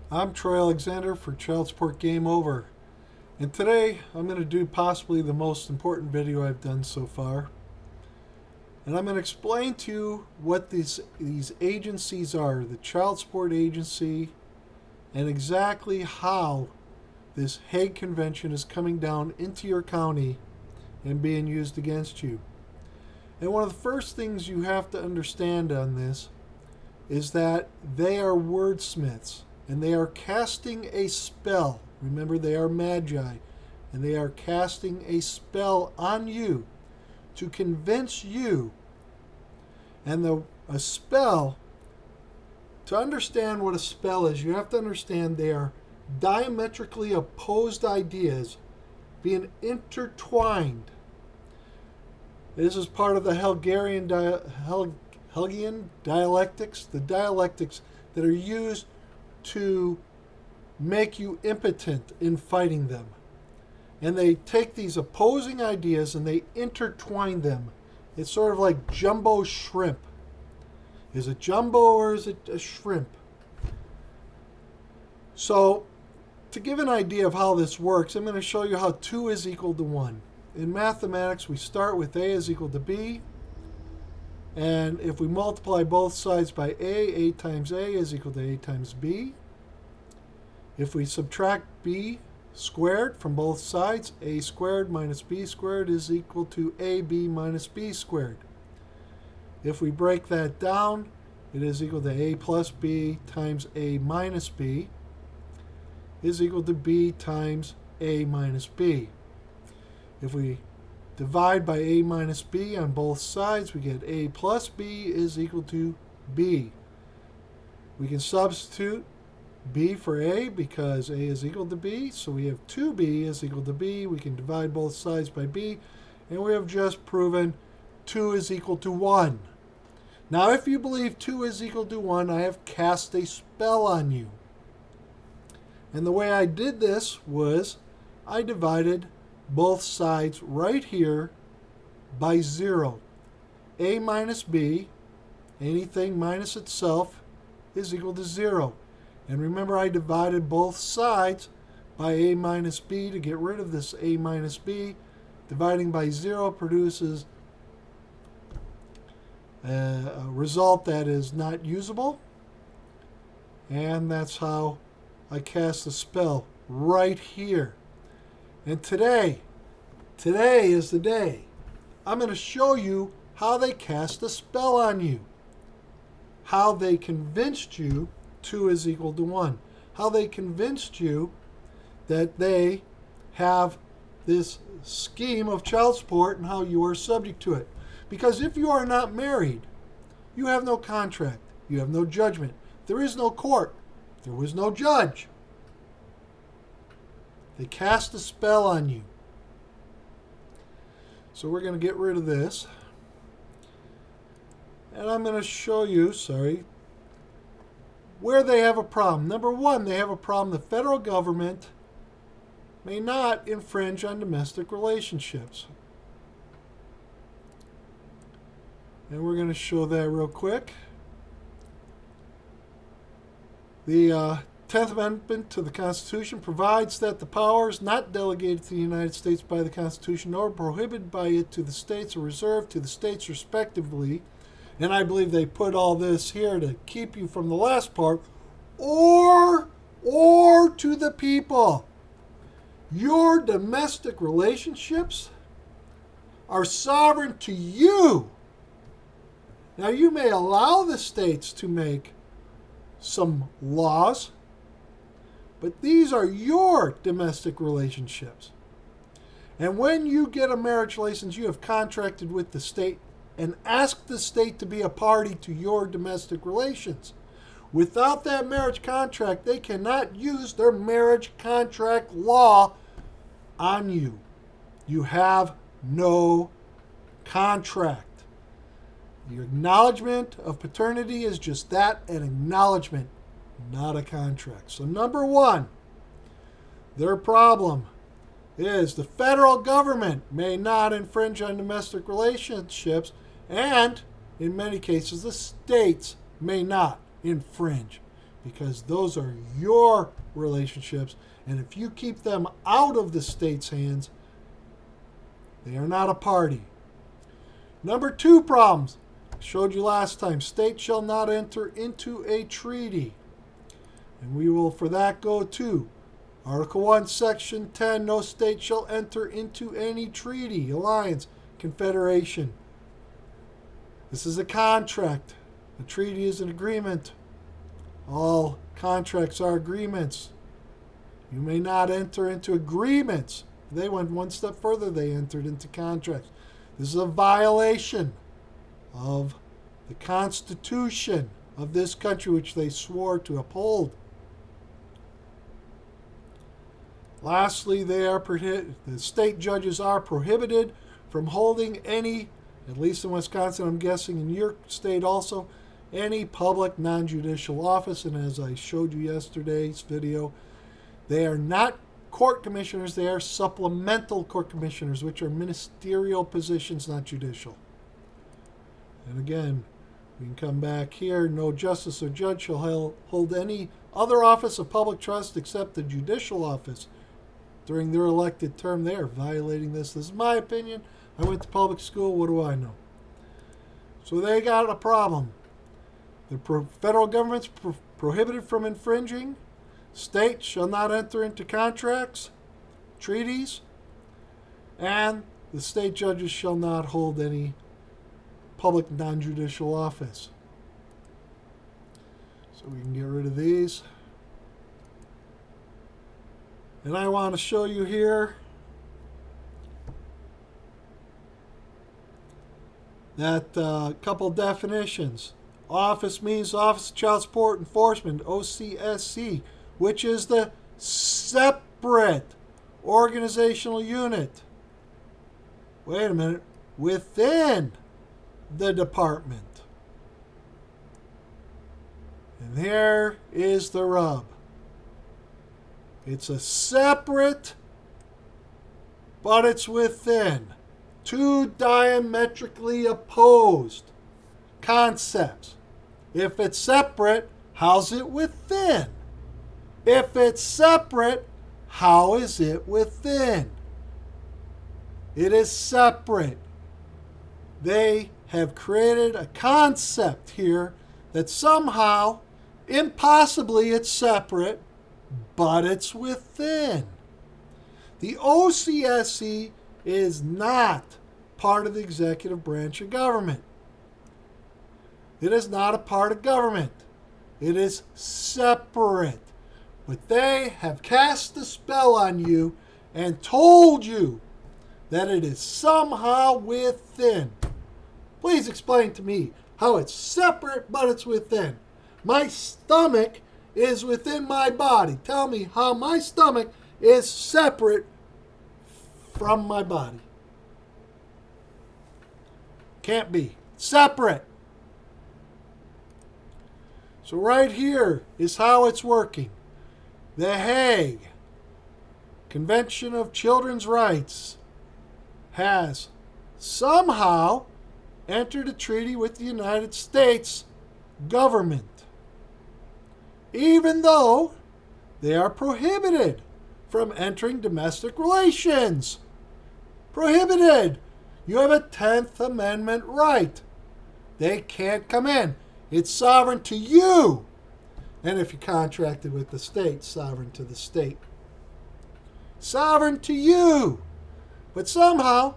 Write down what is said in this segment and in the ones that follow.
I'm Troy Alexander for Child Support Game Over, and today I'm going to do possibly the most important video I've done so far. And I'm going to explain to you what these agencies are, the Child Support Agency, and exactly how this Hague Convention is coming down into your county and being used against you. And one of the first things you have to understand on this is that they are wordsmiths. And they are casting a spell. Remember, they are magi. And they are casting a spell on you to convince you. And a spell, to understand what a spell is, you have to understand they are diametrically opposed ideas being intertwined. This is part of the Hegelian dialectics, the dialectics that are used to make you impotent in fighting them. And they take these opposing ideas and they intertwine them. It's sort of like jumbo shrimp. Is it jumbo or is it a shrimp? So, to give an idea of how this works, I'm going to show you how 2 is equal to 1. In mathematics, we start with A is equal to B. And if we multiply both sides by A times A is equal to A times B. If we subtract B squared from both sides, A squared minus B squared is equal to AB minus B squared. If we break that down, it is equal to A plus B times A minus B is equal to B times A minus B. If we divide by A minus B on both sides, we get A plus B is equal to B. We can substitute B for A because A is equal to B, so we have 2B is equal to B. We can divide both sides by B, and we have just proven 2 is equal to 1. Now, if you believe 2 is equal to 1, I have cast a spell on you. And the way I did this was I divided both sides right here by 0. A minus B, anything minus itself, is equal to 0. And remember, I divided both sides by A minus B to get rid of this A minus B. Dividing by 0 produces a result that is not usable. And that's how I cast the spell right here. And today is the day. I'm going to show you how they cast a spell on you. How they convinced you 2 is equal to 1. How they convinced you that they have this scheme of child support and how you are subject to it. Because if you are not married, you have no contract. You have no judgment. There is no court. There was no judge. They cast a spell on you. So we're going to get rid of this. And I'm going to show you, where they have a problem. Number one, they have a problem. The federal government may not infringe on domestic relationships. And we're going to show that real quick. The 10th Amendment to the Constitution provides that the powers not delegated to the United States by the Constitution nor prohibited by it to the states are reserved to the states respectively. And I believe they put all this here to keep you from the last part. Or to the people. Your domestic relationships are sovereign to you. Now, you may allow the states to make some laws, but these are your domestic relationships. And when you get a marriage license, you have contracted with the state and asked the state to be a party to your domestic relations. Without that marriage contract, they cannot use their marriage contract law on you. You have no contract. Your acknowledgement of paternity is just that, an acknowledgement, not a contract. So number one, their problem is the federal government may not infringe on domestic relationships, and in many cases the states may not infringe because those are your relationships. And if you keep them out of the state's hands, they are not a party. Number 2 problems. I showed you last time. States shall not enter into a treaty. And we will, for that, go to Article 1, Section 10. No state shall enter into any treaty, alliance, confederation. This is a contract. A treaty is an agreement. All contracts are agreements. You may not enter into agreements. They went one step further. They entered into contracts. This is a violation of the Constitution of this country, which they swore to uphold. Lastly, the state judges are prohibited from holding any, at least in Wisconsin, I'm guessing in your state also, any public non-judicial office. And as I showed you yesterday's video, they are not court commissioners, they are supplemental court commissioners, which are ministerial positions, not judicial. And again, we can come back here. No justice or judge shall hold any other office of public trust except the judicial office during their elected term. They are violating this. This is my opinion. I went to public school. What do I know? So they got a problem. The federal government's prohibited from infringing. States shall not enter into contracts, treaties, and the state judges shall not hold any public non-judicial office. So we can get rid of these. And I want to show you here that couple definitions. Office means Office of Child Support Enforcement, OCSC, which is the separate organizational unit. Wait a minute. Within the department. And here is the rub. It's a separate, but it's within. Two diametrically opposed concepts. If it's separate, how's it within? If it's separate, how is it within? It is separate. They have created a concept here that somehow, impossibly, it's separate, but it's within. The OCSC is not part of the executive branch of government. It is not a part of government. It is separate. But they have cast a spell on you and told you that it is somehow within. Please explain to me how it's separate, but it's within. My stomach is within my body. Tell me how my stomach is separate from my body. Can't be. Separate. So right here is how it's working. The Hague Convention of Children's Rights has somehow entered a treaty with the United States government, even though they are prohibited from entering domestic relations. Prohibited. You have a 10th Amendment right. They can't come in. It's sovereign to you. And if you contracted with the state, sovereign to the state. Sovereign to you. But somehow,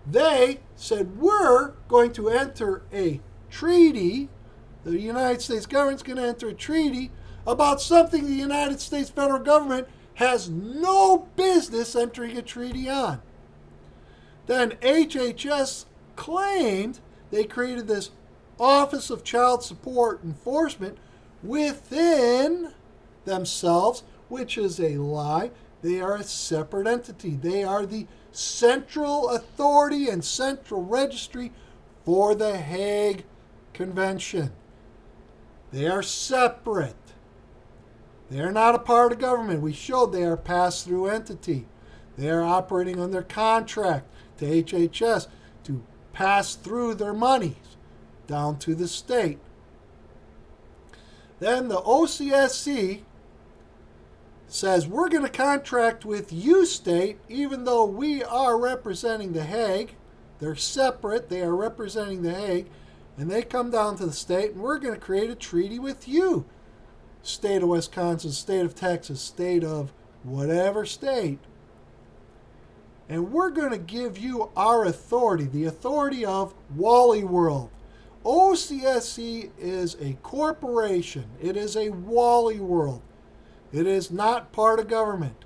they said, we're going to enter a treaty. The United States government's going to enter a treaty about something the United States federal government has no business entering a treaty on. Then HHS claimed they created this Office of Child Support Enforcement within themselves, which is a lie. They are a separate entity. They are the central authority and central registry for the Hague Convention. They are separate. They are not a part of government. We showed they are a pass-through entity. They are operating under contract to HHS to pass through their monies down to the state. Then the OCSC says, we're going to contract with you, state, even though we are representing the Hague. They're separate. They are representing the Hague. And they come down to the state, and we're going to create a treaty with you. State of Wisconsin, state of Texas, state of whatever state. And we're going to give you our authority, the authority of Wally World. OCSC is a corporation. It is a Wally World. It is not part of government.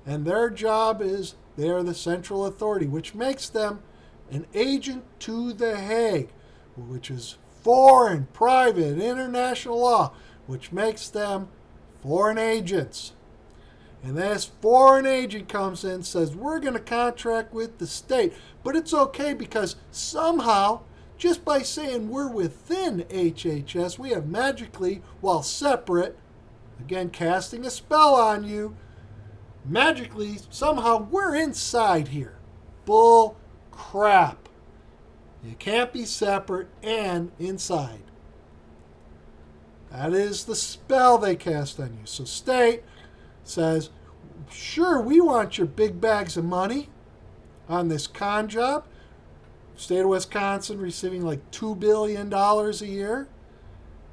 And their job is they are the central authority, which makes them an agent to the Hague, which is foreign, private, international law, which makes them foreign agents. And this foreign agent comes in and says, we're going to contract with the state. But it's okay because somehow, just by saying we're within HHS, we have magically, while separate, again, casting a spell on you, magically, somehow, we're inside here. Bull crap. You can't be separate and inside. That is the spell they cast on you. So state says, sure, we want your big bags of money on this con job. State of Wisconsin receiving like $2 billion a year.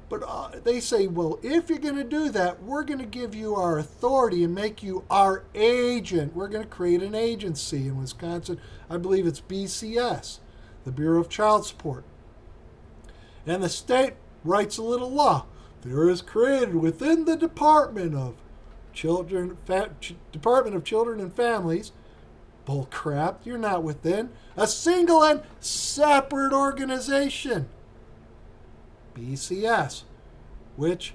But they say, well, if you're going to do that, we're going to give you our authority and make you our agent. We're going to create an agency in Wisconsin. I believe it's BCS, the Bureau of Child Support. And the state writes a little law. There is created within the Department of Children and Families. Bull crap, you're not within. A single and separate organization. BCS, which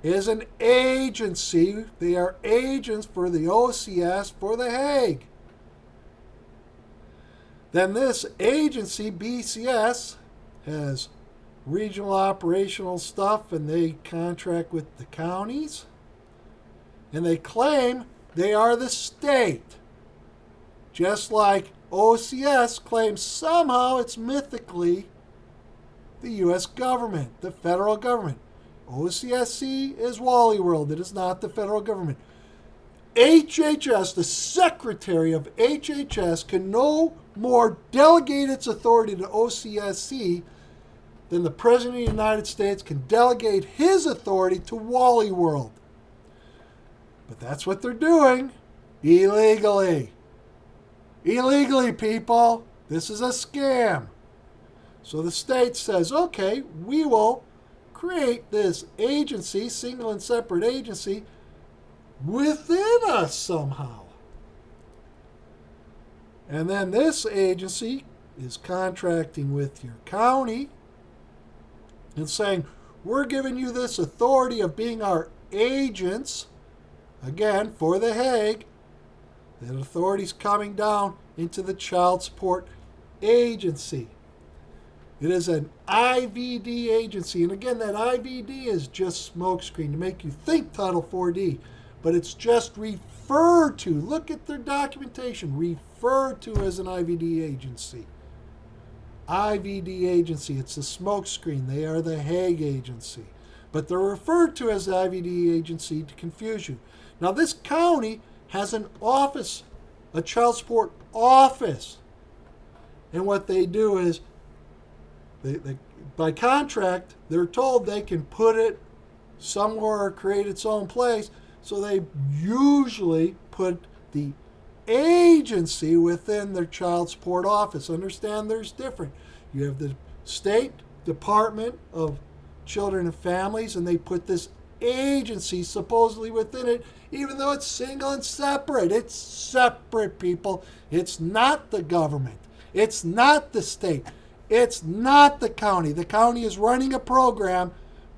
is an agency. They are agents for the OCS for the Hague. Then this agency, BCS, has regional operational stuff, and they contract with the counties. And they claim they are the state. Just like OCS claims somehow it's mythically the U.S. government, the federal government. OCSC is Wally World. It is not the federal government. HHS, the secretary of HHS, can no more delegate its authority to OCSC than the President of the United States can delegate his authority to Wally World. But that's what they're doing illegally. Illegally, people. This is a scam. So the state says, okay, we will create this agency, single and separate agency, within us somehow. And then this agency is contracting with your county and saying, we're giving you this authority of being our agents, again, for the Hague. That authority's coming down into the child support agency. It is an IVD agency. And again, that IVD is just smokescreen to make you think Title 4D. But it's just referred to. Look at their documentation. Referred to as an IVD agency. IVD agency. It's a smokescreen. They are the Hague agency. But they're referred to as the IVD agency to confuse you. Now, this county has an office, a child support office. And what they do is, by contract, they're told they can put it somewhere or create its own place. So they usually put the agency within their child support office. Understand there's different. You have the State Department of Children and Families, and they put this agency supposedly within it, even though it's single and separate. It's separate, people. It's not the government. It's not the state. It's not the county. The county is running a program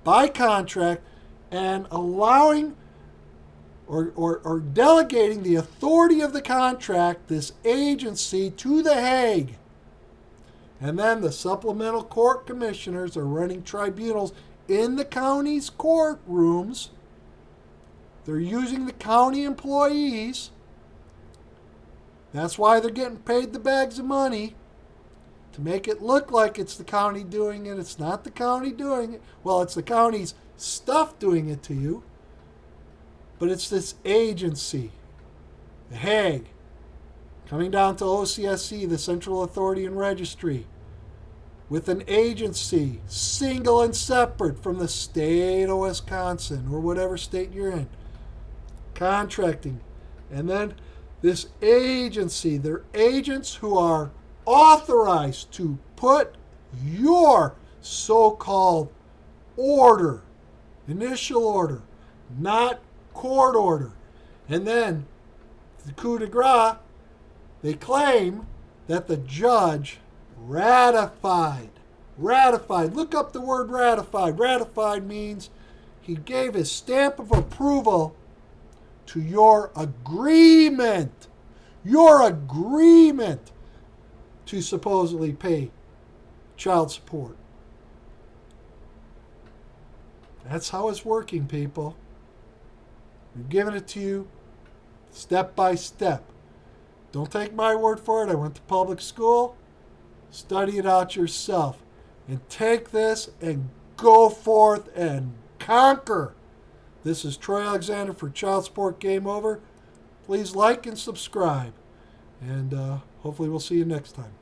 by contract and allowing or delegating the authority of the contract, this agency, to the Hague. And then the supplemental court commissioners are running tribunals in the county's courtrooms. They're using the county employees. That's why they're getting paid the bags of money, to make it look like it's the county doing it. It's not the county doing it. Well, it's the county's stuff doing it to you, but it's this agency, the Hague, coming down to OCSC, the Central Authority and Registry, with an agency, single and separate from the state of Wisconsin or whatever state you're in, contracting. And then this agency, they're agents who are authorized to put your so-called order, initial order, not court order. And then the coup de grace, they claim that the judge ratified. Ratified. Look up the word ratified. Ratified means he gave his stamp of approval to your agreement. Your agreement to supposedly pay child support. That's how it's working, people. We've given it to you step by step. Don't take my word for it. I went to public school. Study it out yourself. And take this and go forth and conquer. This is Troy Alexander for Child Support Game Over. Please like and subscribe. And hopefully we'll see you next time.